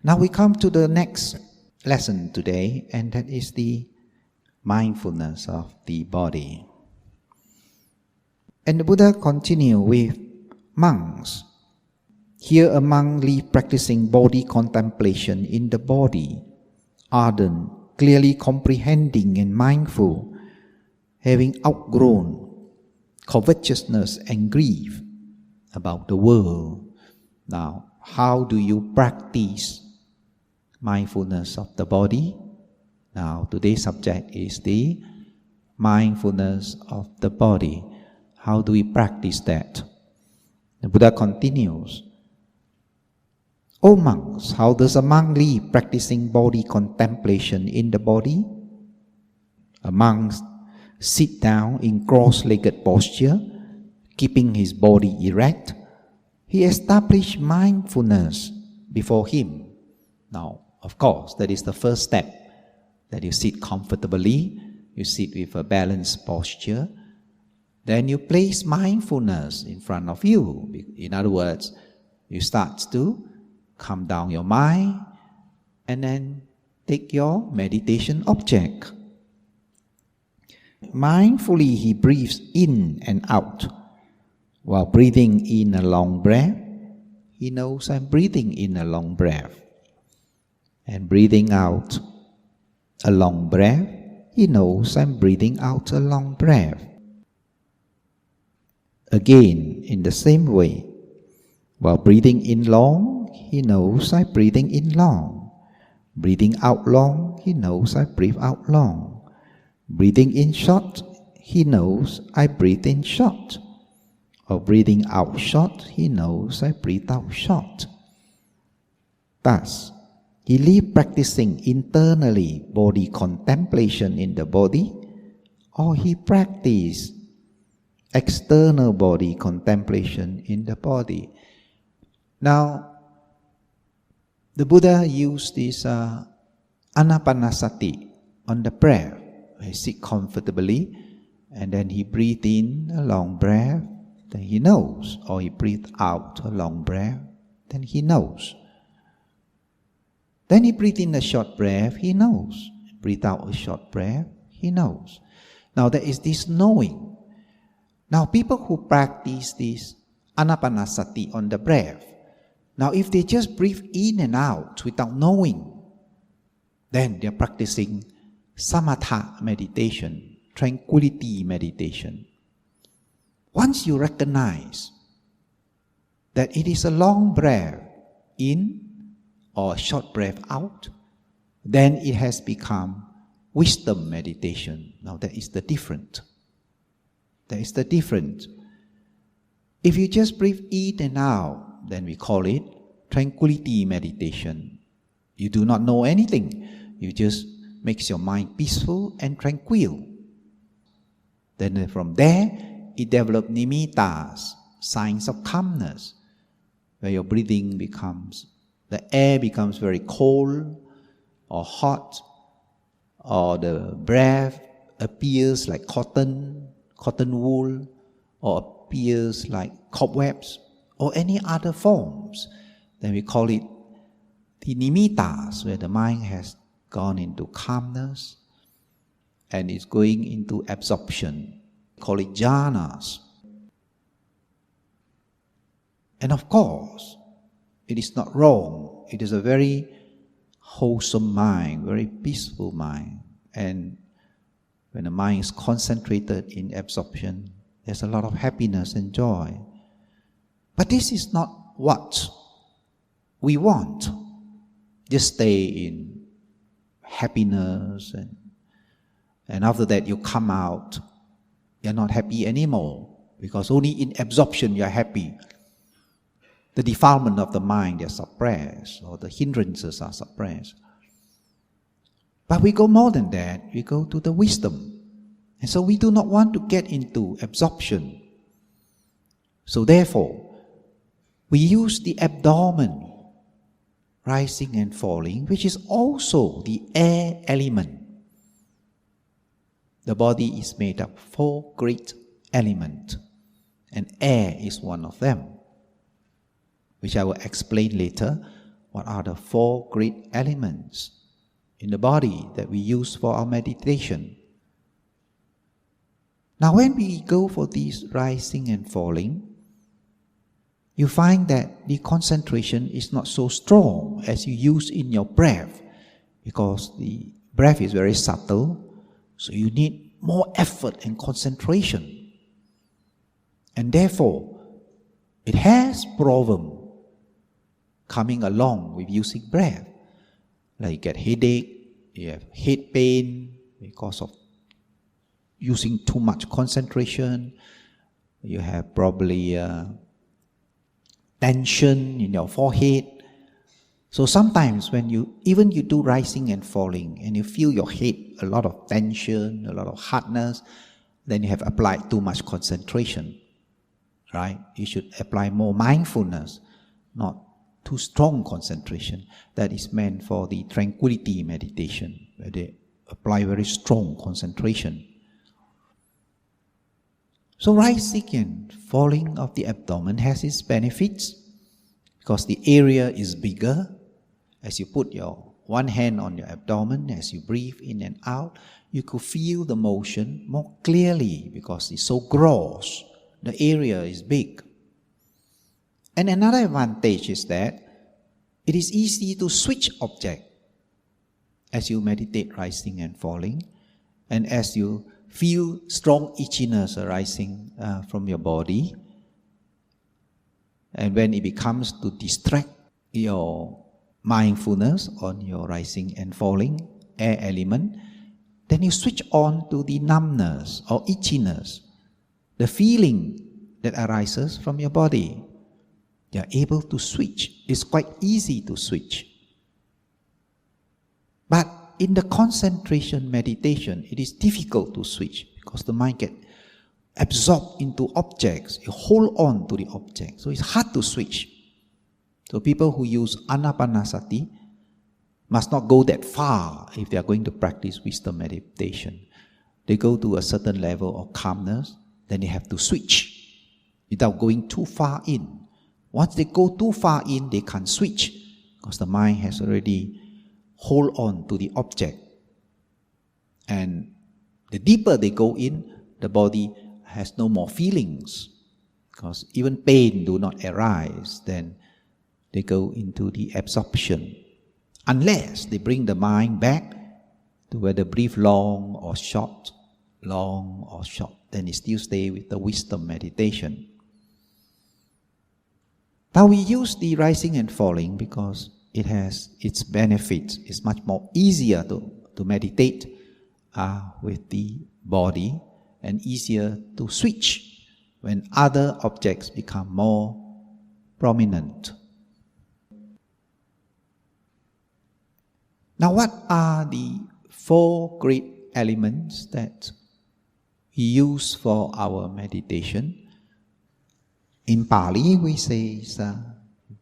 Now we come to the next lesson today, and that is the mindfulness of the body. And the Buddha continued with monks. Here a monk live practicing body contemplation in the body, ardent, clearly comprehending and mindful, having outgrown covetousness and grief about the world. Now, how do you practice mindfulness of the body? Now, today's subject is the mindfulness of the body. How do we practice that? The Buddha continues, O monks, how does a monk live practicing body contemplation in the body? A monk sit down in cross-legged posture, keeping his body erect. He established mindfulness before him. Now, of course, that is the first step, that you sit comfortably, you sit with a balanced posture. Then you place mindfulness in front of you. In other words, you start to calm down your mind and then take your meditation object. Mindfully he breathes in and out. While breathing in a long breath, he knows I'm breathing in a long breath. And breathing out a long breath, he knows I'm breathing out a long breath. Again, in the same way, while breathing in long, he knows I'm breathing in long. Breathing out long, he knows I breathe out long. Breathing in short, he knows I breathe in short. Or breathing out short, he knows I breathe out short. Thus, he lives practicing internally body contemplation in the body, or he practices external body contemplation in the body. Now, the Buddha used this anapanasati on the breath. He sits comfortably, and then he breathes in a long breath, then he knows. Or he breathes out a long breath, then he knows. Then he breathes in a short breath, he knows. Breathe out a short breath, he knows. Now there is this knowing. Now people who practice this anapanasati on the breath, now if they just breathe in and out without knowing, then they're practicing samatha meditation, tranquility meditation. Once you recognize that it is a long breath in or a short breath out, then it has become wisdom meditation. Now that is the difference. That is the difference. If you just breathe in and out, then we call it tranquility meditation. You do not know anything. You just makes your mind peaceful and tranquil. Then from there, it develops nimittas, signs of calmness, where your breathing becomes, the air becomes very cold or hot, or the breath appears like cotton wool, or appears like cobwebs, or any other forms. Then we call it the nimittas, where the mind has gone into calmness and is going into absorption. We call it jhanas. And of course, it is not wrong. It is a very wholesome mind, very peaceful mind. And when the mind is concentrated in absorption, there's a lot of happiness and joy. But this is not what we want. Just stay in happiness, and after that you come out, you're not happy anymore, because only in absorption you're happy. The defilement of the mind is suppressed, or the hindrances are suppressed. But we go more than that, we go to the wisdom. And so we do not want to get into absorption. So therefore, we use the abdomen, rising and falling, which is also the air element. The body is made up of 4 great elements, and air is one of them, which I will explain later what are the 4 great elements in the body that we use for our meditation. Now when we go for these rising and falling, you find that the concentration is not so strong as you use in your breath, because the breath is very subtle, so you need more effort and concentration. And therefore, it has problem coming along with using breath. Like you get headache, you have head pain because of using too much concentration. You have probably tension in your forehead. So sometimes when you do rising and falling and you feel your head, a lot of tension, a lot of hardness, then you have applied too much concentration, right? You should apply more mindfulness, not too strong concentration. That is meant for the tranquility meditation, where they apply very strong concentration. So rising and falling of the abdomen has its benefits, because the area is bigger. As you put your one hand on your abdomen, as you breathe in and out, you could feel the motion more clearly because it's so gross. The area is big. And another advantage is that it is easy to switch object as you meditate rising and falling, and as you feel strong itchiness arising from your body. And when it becomes to distract your mindfulness on your rising and falling air element, then you switch on to the numbness or itchiness, the feeling that arises from your body. You are able to switch. It's quite easy to switch. But in the concentration meditation, it is difficult to switch because the mind gets absorbed into objects. You hold on to the object. So it's hard to switch. So people who use Anapanasati must not go that far if they are going to practice wisdom meditation. They go to a certain level of calmness, then they have to switch without going too far in. Once they go too far in, they can't switch because the mind has already hold on to the object. And the deeper they go in, the body has no more feelings, because even pain do not arise. Then they go into the absorption, unless they bring the mind back to whether breathe long or short, then it still stay with the wisdom meditation. Now we use the rising and falling because it has its benefits. It's much more easier to meditate with the body, and easier to switch when other objects become more prominent. Now, what are the 4 great elements that we use for our meditation? In Pali, we say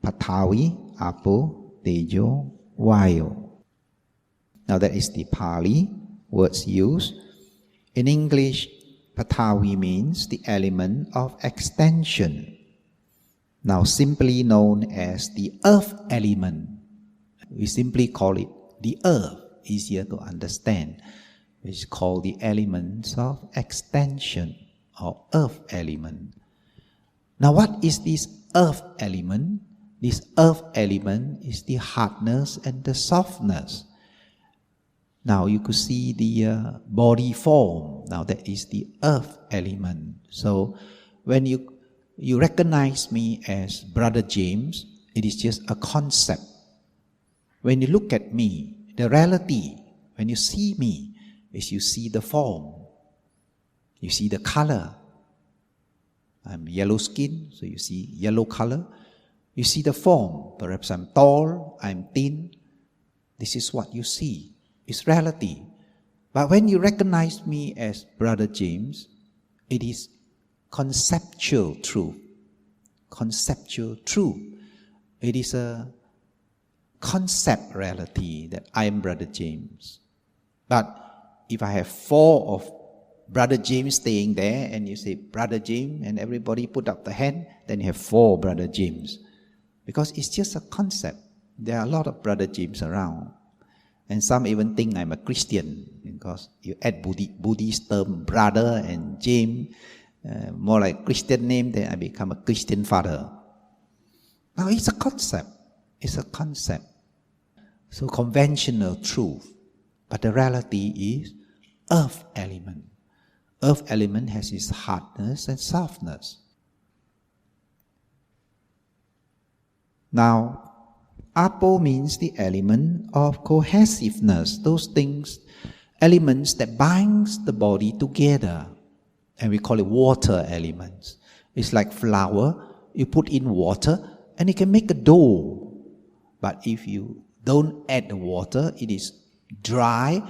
Pathavi, Apo, Tejo, Vayo. Now, that is the Pali words used. In English, Pathavi means the element of extension, now simply known as the earth element. We simply call it the earth, easier to understand, which is called the elements of extension or earth element. Now what is this earth element? This earth element is the hardness and the softness. Now you could see the body form. Now that is the earth element. So when you recognize me as Brother James, it is just a concept. When you look at me, the reality, when you see me, is you see the form. You see the color. I'm yellow skin, so you see yellow color. You see the form. Perhaps I'm tall, I'm thin. This is what you see. It's reality. But when you recognize me as Brother James, it is conceptual truth. Conceptual truth. It is a concept reality that I am Brother James. But if I have 4 of Brother James staying there, and you say Brother James, and everybody put up the hand, then you have 4 Brother James. Because it's just a concept. There are a lot of Brother James around. And some even think I'm a Christian because you add Buddhist term brother and James, more like Christian name, then I become a Christian father. Now it's a concept. It's a concept. So conventional truth. But the reality is earth element. Earth element has its hardness and softness. Now, Apo means the element of cohesiveness. Those things, elements that binds the body together. And we call it water elements. It's like flour. You put in water and it can make a dough. But if you don't add the water, it is dry,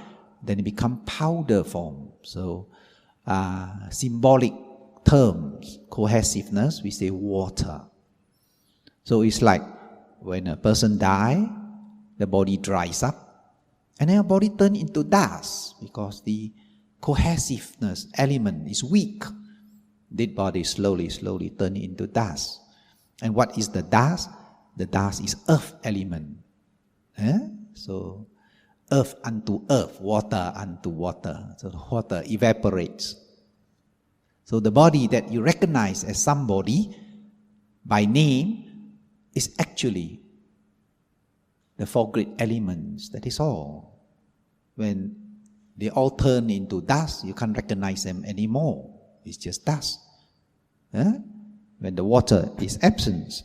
then it becomes powder form. So, symbolic terms, cohesiveness, we say water. So it's like when a person dies, the body dries up, and then the body turns into dust because the cohesiveness element is weak. Dead body slowly turn into dust. And what is the dust? The dust is earth element. So earth unto earth, water unto water. So the water evaporates. So the body that you recognize as somebody by name is actually the four great elements. That is all. When they all turn into dust, you can't recognize them anymore. It's just dust. When the water is absent.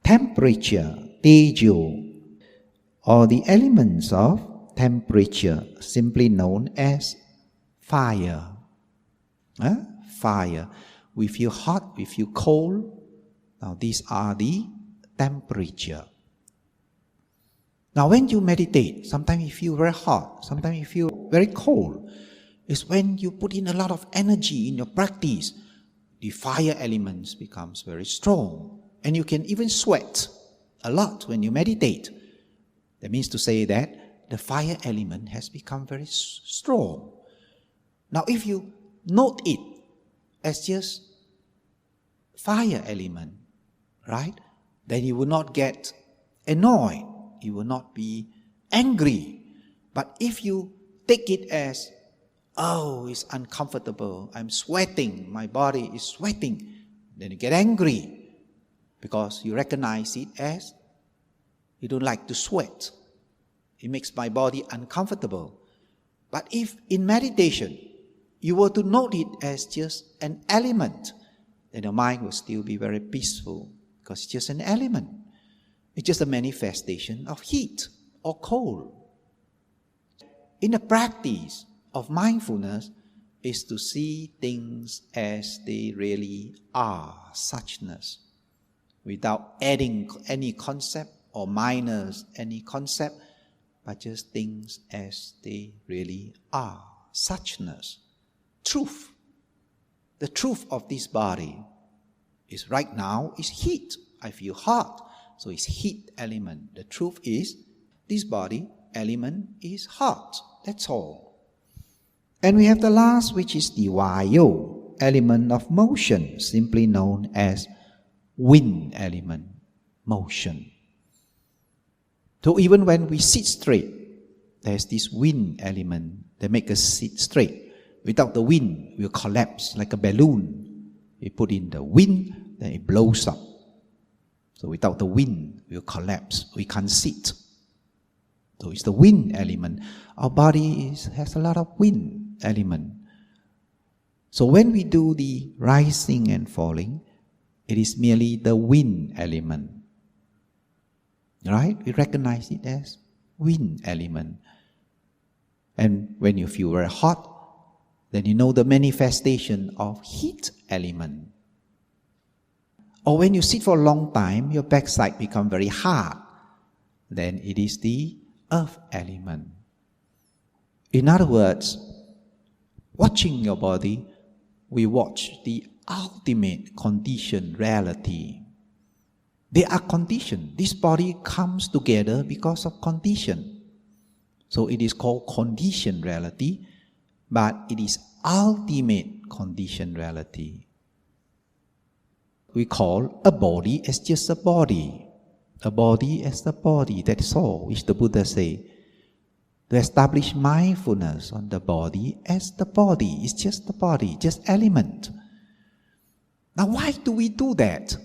Temperature, tejo, or the elements of temperature, simply known as fire. Fire. We feel hot, we feel cold. Now these are the temperature. Now when you meditate, sometimes you feel very hot, sometimes you feel very cold. It's when you put in a lot of energy in your practice, the fire elements becomes very strong. And you can even sweat a lot when you meditate. That means to say that the fire element has become very strong. Now if you note it as just fire element, right? Then you will not get annoyed. You will not be angry. But if you take it as, oh, it's uncomfortable, I'm sweating, my body is sweating, then you get angry because you recognize it as, you don't like to sweat. It makes my body uncomfortable. But if in meditation, you were to note it as just an element, then your mind will still be very peaceful because it's just an element. It's just a manifestation of heat or cold. In the practice of mindfulness is to see things as they really are, suchness, without adding any concept or minus any concept, but just things as they really are, suchness. Truth. The truth of this body is right now is heat. I feel hot, so it's heat element. The truth is this body element is hot. That's all. And we have the last, which is the vayo, element of motion, simply known as wind element, motion. So even when we sit straight, there's this wind element that makes us sit straight. Without the wind, we'll collapse like a balloon. We put in the wind, then it blows up. So without the wind, we'll collapse. We can't sit. So it's the wind element. Our body has a lot of wind element. So when we do the rising and falling, it is merely the wind element. Right? We recognize it as wind element. And when you feel very hot, then you know the manifestation of heat element. Or when you sit for a long time, your backside becomes very hard. Then it is the earth element. In other words, watching your body, we watch the ultimate conditioned reality. They are conditioned. This body comes together because of condition. So it is called conditioned reality, but it is ultimate conditioned reality. we call a body as just a body. A body as a body, that's all, which the Buddha say. To establish mindfulness on the body as the body. It's just the body, just element. Now why do we do that?